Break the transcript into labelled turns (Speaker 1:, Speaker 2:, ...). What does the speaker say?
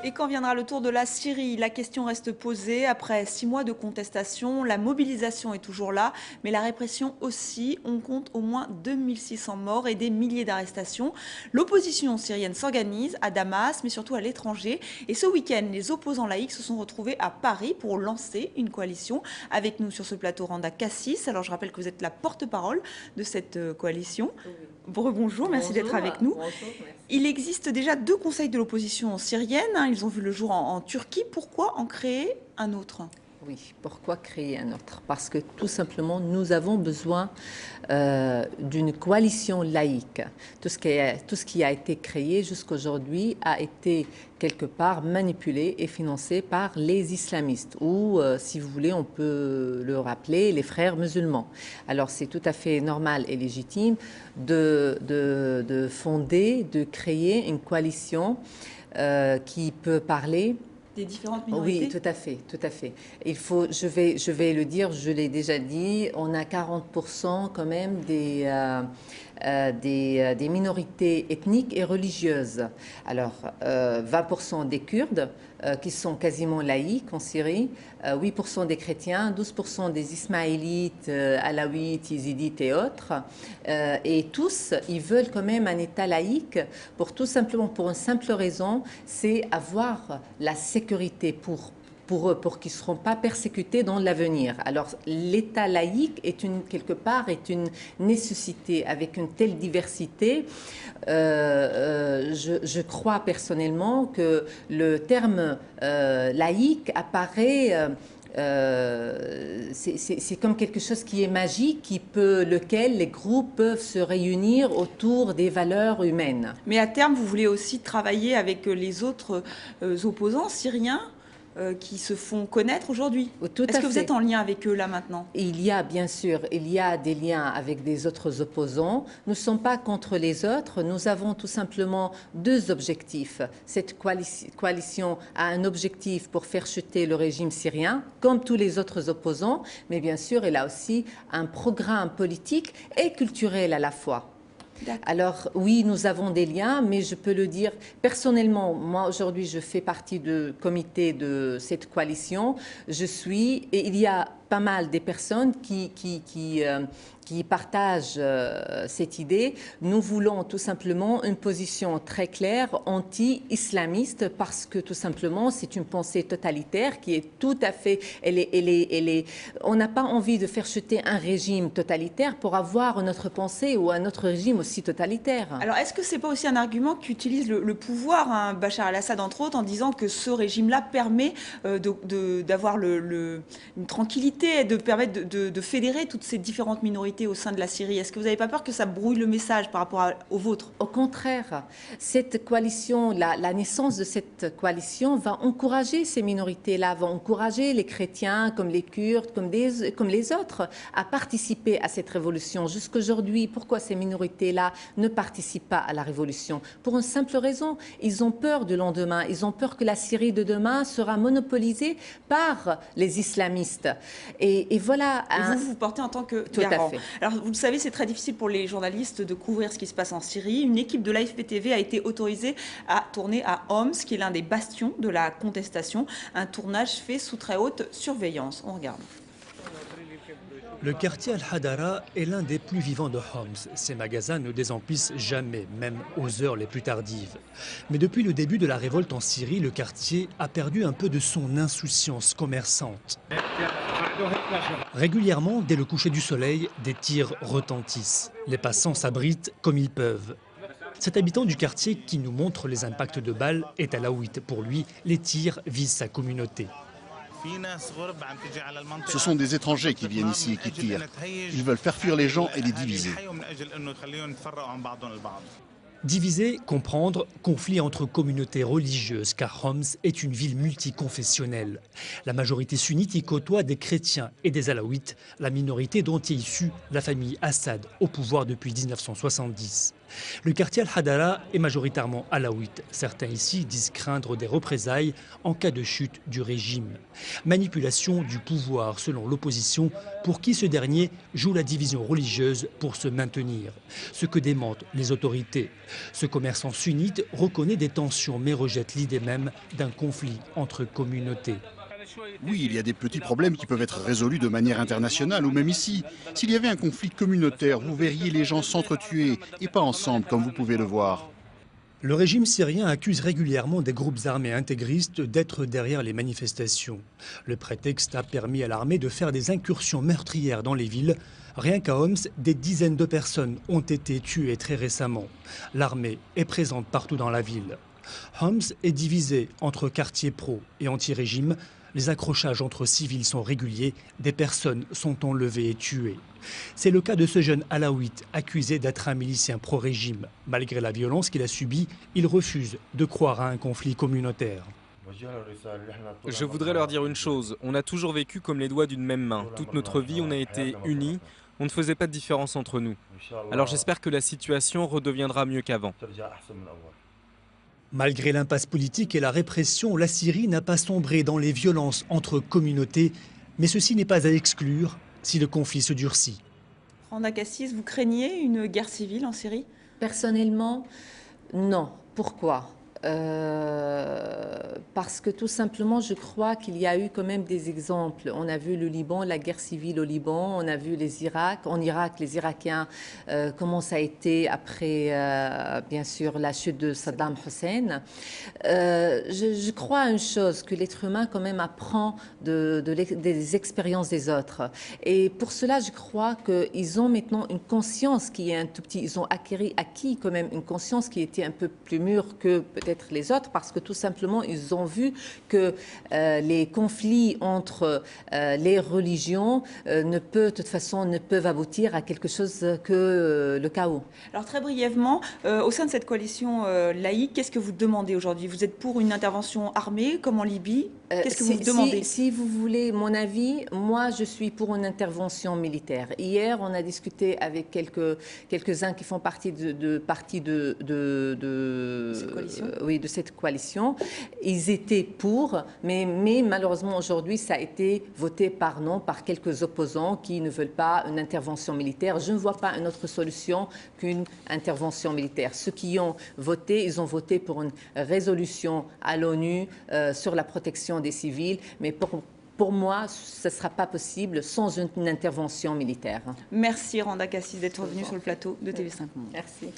Speaker 1: Et quand viendra le tour de la Syrie, la question reste posée. Après 6 mois de contestation, la mobilisation est toujours là, mais la répression aussi. On compte au moins 2600 morts et des milliers d'arrestations. L'opposition syrienne s'organise à Damas, mais surtout à l'étranger. Et ce week-end, les opposants laïcs se sont retrouvés à Paris pour lancer une coalition. Avec nous sur ce plateau, Randa Kassis. Alors je rappelle que vous êtes la porte-parole de cette coalition. Bonjour, merci d'être avec nous.
Speaker 2: Bonjour, merci.
Speaker 1: Il existe déjà 2 conseils de l'opposition syrienne. Ils ont vu le jour en Turquie. Pourquoi en créer un autre?
Speaker 2: Oui, pourquoi créer un autre? Parce que tout simplement, nous avons besoin d'une coalition laïque. Tout ce qui a été créé jusqu'aujourd'hui a été quelque part manipulé et financé par les islamistes, ou si vous voulez, on peut le rappeler, les frères musulmans. Alors c'est tout à fait normal et légitime de fonder, de créer une coalition qui peut parler
Speaker 1: des différentes minorités?
Speaker 2: Oui, tout à fait, tout à fait. Je vais le dire, je l'ai déjà dit, on a 40% quand même des minorités ethniques et religieuses. Alors, 20% des Kurdes, qui sont quasiment laïcs en Syrie, 8% des chrétiens, 12% des ismaélites, alaouites, yézidites et autres. Et tous, ils veulent quand même un État laïque pour une simple raison, c'est avoir la sécurité pour eux, pour qu'ils ne seront pas persécutés dans l'avenir. Alors, l'État laïque quelque part, est une nécessité. Avec une telle diversité, je crois personnellement que le terme laïque apparaît... c'est comme quelque chose qui est magique, lequel les groupes peuvent se réunir autour des valeurs humaines.
Speaker 1: Mais à terme, vous voulez aussi travailler avec les autres opposants syriens qui se font connaître aujourd'hui. Est-ce que vous êtes en lien avec eux là maintenant?
Speaker 2: Il y a bien sûr, il y a des liens avec des autres opposants. Nous ne sommes pas contre les autres, nous avons tout simplement 2 objectifs. Cette coalition a un objectif pour faire chuter le régime syrien, comme tous les autres opposants, mais bien sûr, elle a aussi un programme politique et culturel à la fois. Alors oui, nous avons des liens, mais je peux le dire personnellement, moi aujourd'hui je fais partie du comité de cette coalition, et il y a pas mal des personnes qui partagent cette idée. Nous voulons tout simplement une position très claire anti-islamiste parce que tout simplement c'est une pensée totalitaire qui est tout à fait... on n'a pas envie de faire chuter un régime totalitaire pour avoir une autre pensée ou un autre régime aussi totalitaire.
Speaker 1: Alors est-ce que c'est pas aussi un argument qu'utilise le pouvoir, hein, Bachar el-Assad entre autres, en disant que ce régime-là permet d'avoir une tranquillité, de permettre de fédérer toutes ces différentes minorités au sein de la Syrie? Est-ce que vous n'avez pas peur que ça brouille le message par rapport au vôtre?
Speaker 2: Au contraire, cette coalition, la naissance de cette coalition va encourager ces minorités-là, va encourager les chrétiens comme les Kurdes, comme les autres, à participer à cette révolution. Jusqu'aujourd'hui, pourquoi ces minorités-là ne participent pas à la révolution? Pour une simple raison, ils ont peur du lendemain, ils ont peur que la Syrie de demain sera monopolisée par les islamistes. Et voilà.
Speaker 1: Et vous portez en tant que
Speaker 2: Tout
Speaker 1: garant.
Speaker 2: à fait.
Speaker 1: Alors, vous le savez, c'est très difficile pour les journalistes de couvrir ce qui se passe en Syrie. Une équipe de l'AFP TV a été autorisée à tourner à Homs, qui est l'un des bastions de la contestation. Un tournage fait sous très haute surveillance. On regarde.
Speaker 3: Le quartier Al-Hadara est l'un des plus vivants de Homs. Ses magasins ne désemplissent jamais, même aux heures les plus tardives. Mais depuis le début de la révolte en Syrie, le quartier a perdu un peu de son insouciance commerçante. Régulièrement, dès le coucher du soleil, des tirs retentissent. Les passants s'abritent comme ils peuvent. Cet habitant du quartier qui nous montre les impacts de balles est alaouite. Pour lui, les tirs visent sa communauté.
Speaker 4: Ce sont des étrangers qui viennent ici et qui tirent. Ils veulent faire fuir les gens et les diviser.
Speaker 3: Diviser, comprendre, conflit entre communautés religieuses, car Homs est une ville multiconfessionnelle. La majorité sunnite y côtoie des chrétiens et des alaouites, la minorité dont est issue la famille Assad, au pouvoir depuis 1970. Le quartier Al-Hadara est majoritairement alaouite. Certains ici disent craindre des représailles en cas de chute du régime. Manipulation du pouvoir selon l'opposition, pour qui ce dernier joue la division religieuse pour se maintenir. Ce que démentent les autorités. Ce commerçant sunnite reconnaît des tensions mais rejette l'idée même d'un conflit entre communautés.
Speaker 4: Oui, il y a des petits problèmes qui peuvent être résolus de manière internationale ou même ici. S'il y avait un conflit communautaire, vous verriez les gens s'entretuer et pas ensemble comme vous pouvez le voir.
Speaker 3: Le régime syrien accuse régulièrement des groupes armés intégristes d'être derrière les manifestations. Le prétexte a permis à l'armée de faire des incursions meurtrières dans les villes. Rien qu'à Homs, des dizaines de personnes ont été tuées très récemment. L'armée est présente partout dans la ville. Homs est divisé entre quartiers pro et anti-régime. Les accrochages entre civils sont réguliers, des personnes sont enlevées et tuées. C'est le cas de ce jeune alaouite accusé d'être un milicien pro-régime. Malgré la violence qu'il a subie, il refuse de croire à un conflit communautaire.
Speaker 5: Je voudrais leur dire une chose, on a toujours vécu comme les doigts d'une même main. Toute notre vie, on a été unis, on ne faisait pas de différence entre nous. Alors j'espère que la situation redeviendra mieux qu'avant.
Speaker 3: Malgré l'impasse politique et la répression, la Syrie n'a pas sombré dans les violences entre communautés. Mais ceci n'est pas à exclure si le conflit se durcit.
Speaker 1: Randa Kassis, vous craignez une guerre civile en Syrie?
Speaker 2: Personnellement, non. Pourquoi? Parce que tout simplement, je crois qu'il y a eu quand même des exemples. On a vu le Liban, la guerre civile au Liban, on a vu les Irak. En Irak, les Irakiens, comment ça a été après, bien sûr, la chute de Saddam Hussein. Je crois à une chose, que l'être humain quand même apprend des expériences des autres. Et pour cela, je crois qu'ils ont maintenant une conscience qui est un tout petit... Ils ont acquis quand même une conscience qui était un peu plus mûre que peut-être les autres, parce que tout simplement ils ont vu que les conflits entre les religions de toute façon ne peuvent aboutir à quelque chose que le chaos.
Speaker 1: Alors très brièvement, au sein de cette coalition laïque, qu'est-ce que vous demandez aujourd'hui? Vous êtes pour une intervention armée comme en Libye? Qu'est-ce que vous demandez?
Speaker 2: Si vous voulez mon avis, moi je suis pour une intervention militaire. Hier, on a discuté avec quelques-uns qui font partie de
Speaker 1: cette coalition.
Speaker 2: Oui, de cette coalition. Ils étaient pour, mais malheureusement aujourd'hui, ça a été voté par non, par quelques opposants qui ne veulent pas une intervention militaire. Je ne vois pas une autre solution qu'une intervention militaire. Ceux qui ont voté, ils ont voté pour une résolution à l'ONU sur la protection des civils, mais pour moi, ce ne sera pas possible sans une intervention militaire.
Speaker 1: Merci Randa Kassis d'être venue sur le plateau de TV5 Monde.
Speaker 2: Merci.